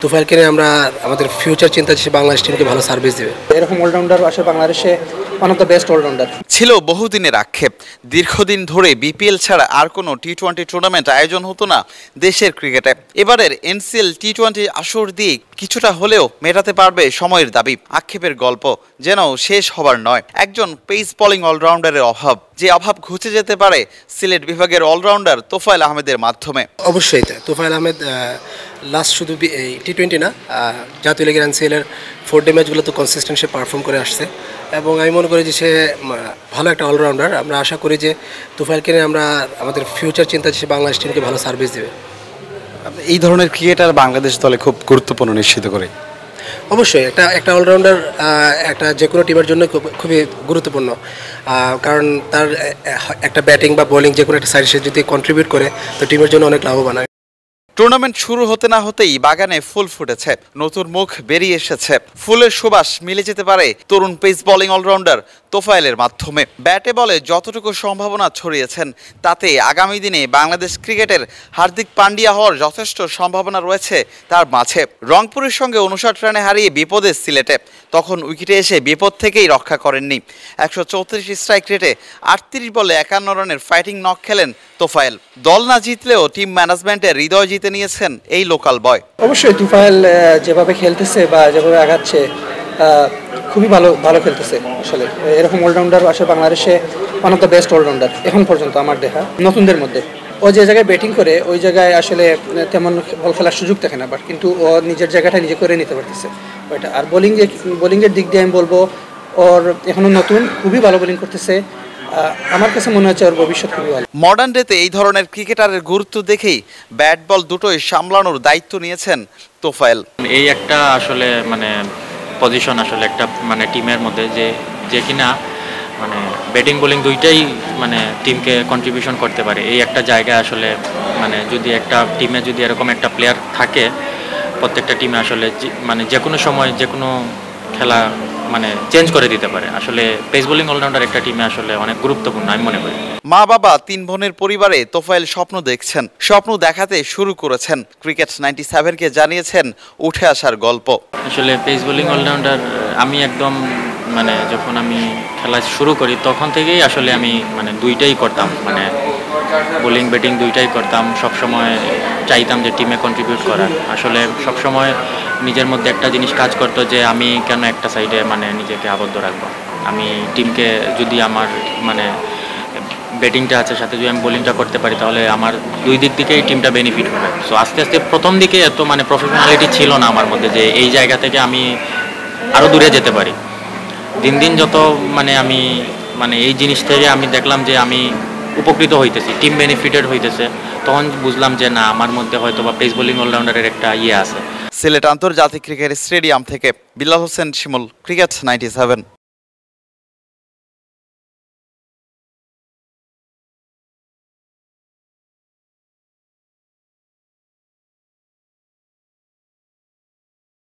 তোফায়েলকে নিয়ে আমরা আমাদের ফিউচার চিন্তা করছি, বাংলাদেশ টিমকে ভালো সার্ভিস দেবে। এরকম অলরাউন্ডার আসলে বাংলাদেশে one of the best all rounder ছিল। বহুদিনের আক্ষেপ, দীর্ঘদিন ধরে বিপিএল ছাড়া আর কোনো টি-20 টুর্নামেন্ট আয়োজন হতো না দেশের ক্রিকেটে। এবারের এনসিএল টি-20 আসর দিয়ে কিছুটা হলেও মেটাতে পারবে সময়ের দাবি। আক্ষেপের গল্প যেন শেষ হবার নয়। একজন পেস বোলিং অলরাউন্ডারের অভাব, যে অভাব ঘুচে যেতে পারে সিলেট বিভাগের অলরাউন্ডার তোফায়েল আহমেদের মাধ্যমে। অবশ্যই তোফায়েল আহমেদ লাস্ট শুধু এই টি-20 না, জাতীয় লিগের এনসিএলের 4 ডে ম্যাচগুলো তো কনসিস্টেন্ট সে পারফর্ম করে আসছে এবং আমি মনে করি যে সে ভালো একটা অলরাউন্ডার। আমরা আশা করি যে তোফায়েলকে নিয়ে আমরা আমাদের ফিউচার চিন্তা করছি, বাংলাদেশ টিমকে ভালো সার্ভিস দেবে। এই ধরনের ক্রিকেটার বাংলাদেশ দলে খুব গুরুত্বপূর্ণ নিশ্চিত করে। অবশ্যই একটা অলরাউন্ডার একটা যে কোনো টিমের জন্য খুবই গুরুত্বপূর্ণ, কারণ তার একটা ব্যাটিং বা বোলিং যে কোনো একটা সাইড সে যদি কন্ট্রিবিউট করে তো টিমের জন্য অনেক লাভবান হয়। টুর্নামেন্ট শুরু হতে না হতেই বাগানে ফুল ফুটেছে, নতুন মুখ বেরিয়ে এসেছে। ফুলের সুবাস মিলে যেতে পারে তরুণ পেস বোলিং অলরাউন্ডার তোফায়েলের মাধ্যমে। ব্যাটে বলে যতটুকু সম্ভাবনা ছড়িয়েছেন তাতে আগামী দিনে বাংলাদেশ ক্রিকেটের হার্দিক পান্ডিয়া হওয়ার যথেষ্ট সম্ভাবনা রয়েছে তার মাঝে। রংপুরের সঙ্গে 59 রানে হারিয়ে বিপদে সিলেটে, তখন উইকেটে এসে বিপদ থেকেই রক্ষা করেননি। 134 স্ট্রাইক রেটে 38 বলে 51 রানের ফাইটিং নক খেলেন তোফায়েল। দল না জিতলেও টিম ম্যানেজমেন্টের হৃদয় জিতে নিয়েছেন এই লোকাল বয়। অবশ্যই তোফায়েল যেভাবে খেলতেছে বা যেভাবে আগাচ্ছে খুবই ভালো খেলতেছে। আসলে এরকম অলরাউন্ডার আসলে বাংলাদেশে one of the best all rounder এখন পর্যন্ত আমার দেখা নতুনদের মধ্যে। ও যে জায়গায় ব্যাটিং করে ওই জায়গায় আসলে তেমন বল খেলার সুযোগ থাকে না, বাট কিন্তু ও নিজের জায়গাটা নিজে করে নিতে পারতেছে ওইটা। আর বোলিংয়ের দিক দিয়ে আমি বলবো ওর এখনো নতুন, খুবই ভালো বোলিং করতেছে। আমার কাছে মনে হচ্ছে ওর ভবিষ্যৎ খুবই ভালো। মডার্ন ডেতে এই ধরনের ক্রিকেটারের গুরুত্ব দেখেই ব্যাট বল দুটোই সামলানোর দায়িত্ব নিয়েছেন তোফায়েল। এই একটা আসলে পজিশন আসলে একটা টিমের মধ্যে যে কিনা ব্যাটিং বোলিং দুইটাই টিমকে কন্ট্রিবিউশন করতে পারে। এই একটা জায়গায় আসলে যদি একটা টিমে যদি এরকম একটা প্লেয়ার থাকে, প্রত্যেকটা টিমে আসলে যে কোনো সময় যে কোনো খেলা চেঞ্জ করে দিতে পারে। আসলে পেস বোলিং অলরাউন্ডার একটা টিমে আসলে অনেক গুরুত্বপূর্ণ আমি মনে করি। মা বাবা 3 বোনের পরিবারে তোফায়েল স্বপ্ন দেখছেন, স্বপ্ন দেখাতে শুরু করেছেন। ক্রিকেট 97-কে জানিয়েছেন উঠে আসার গল্প। আসলে পেস বোলিং অলরাউন্ডার আমি একদম যখন আমি খেলা শুরু করি তখন থেকেই আসলে আমি দুইটাই করতাম, বোলিং ব্যাটিং দুইটাই করতাম। সবসময় চাইতাম যে টিমে কন্ট্রিবিউট করার। আসলে সবসময় নিজের মধ্যে একটা জিনিস কাজ করতো যে আমি কেন একটা সাইডে নিজেকে আবদ্ধ রাখবো। আমি টিমকে যদি আমার ব্যাটিংটা আছে সাথে যদি আমি বোলিংটা করতে পারি তাহলে আমার দুই দিক থেকেই টিমটা বেনিফিট হবে। সো আস্তে আস্তে প্রথম দিকে এত প্রফেশনালিটি ছিল না আমার মধ্যে যে এই জায়গা থেকে আমি আরও দূরে যেতে পারি। দিন দিন যত আমি এই জিনিস থেকে আমি দেখলাম যে আমি উপকৃত হইতেছি, টিম বেনিফিটেড হইতেছে, তখন বুঝলাম যে না, আমার মধ্যে হয়তো বা পেস বোলিং অলরাউন্ডারের একটা আছে। সিলেট আন্তর্জাতিক ক্রিকেট স্টেডিয়াম থেকে বিলাল হোসেন শিমুল, ক্রিকেট 97।